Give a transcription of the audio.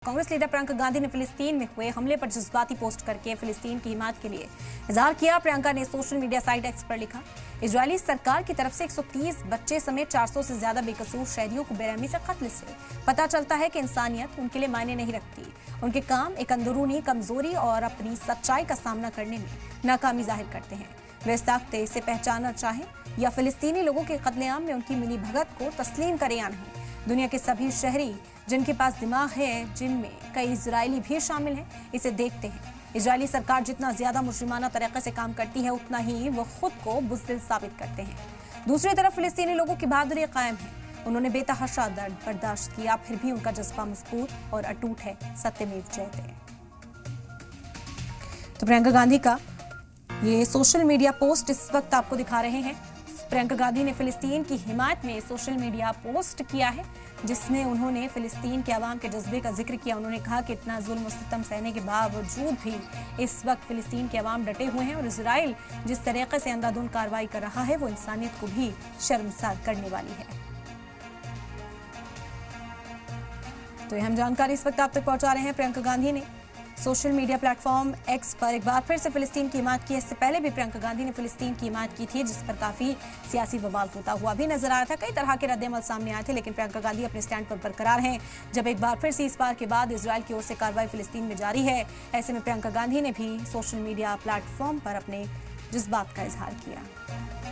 Congress leader Priyanka Gandhi ने फिलिस्तीन में हुए हमले पर जज्बाती पोस्ट करके फिलिस्तीन की हिमायत के लिए इजहार किया। प्रियंका ने सोशल मीडिया साइट एक्स पर लिखा, इजरायली सरकार की तरफ से 130 बच्चे समेत 400 से ज्यादा बेकसूर शहरियों को बेरहमी से कत्ल से पता चलता है कि इंसानियत उनके लिए मायने नहीं रखती। उनके काम एक अंदरूनी कमजोरी और अपनी सच्चाई का सामना करने में नाकामी जाहिर करते हैं। वे इस ताकत इसे पहचानना चाहें या फिलिस्तीनी लोगों के कत्लेआम में उनकी मिली भगत को तस्लीम करें या नहीं। दुनिया के सभी शहरी जिनके पास दिमाग है, जिनमें कई इजरायली भी शामिल हैं, इसे देखते हैं। इजरायली सरकार जितना ज्यादा मुजरिमाना तरीके से काम करती है, उतना ही वो खुद को बुज़दिल साबित करते हैं। दूसरी तरफ फिलिस्तीनी लोगों की बहादुरी कायम है। उन्होंने बेतहाशा दर्द बर्दाश्त किया, फिर भी उनका जज्बा मजबूत और अटूट है। सत्यमेव जयते। तो प्रियंका गांधी का ये सोशल मीडिया पोस्ट इस वक्त आपको दिखा रहे हैं। प्रियंका गांधी ने फिलिस्तीन की हिमायत में सोशल मीडिया पोस्ट किया है, जिसमें उन्होंने फिलिस्तीन के अवाम के जज्बे का जिक्र किया। उन्होंने कहा कि इतना जुल्म और सितम सहने के बावजूद भी इस वक्त फिलिस्तीन के अवाम डटे हुए हैं और इजराइल जिस तरीके से अंधाधुंध कार्रवाई कर रहा है, वो इंसानियत को भी शर्मसार करने वाली है। तो यह हम जानकारी इस वक्त आप तक पहुंचा रहे हैं। प्रियंका गांधी ने सोशल मीडिया प्लेटफॉर्म एक्स पर एक बार फिर से फिलिस्तीन की हिमायत की। इससे पहले भी प्रियंका गांधी ने फिलिस्तीन की हिमायत की थी, जिस पर काफी सियासी बवाल होता हुआ भी नजर आया था। कई तरह के रद्देमल सामने आए थे, लेकिन प्रियंका गांधी अपने स्टैंड पर बरकरार हैं। जब एक बार फिर सीज़फायर के बाद इजराइल की ओर से कार्रवाई फिलिस्तीन में जारी है, ऐसे में प्रियंका गांधी ने भी सोशल मीडिया प्लेटफॉर्म पर अपने जज्बात का इजहार किया।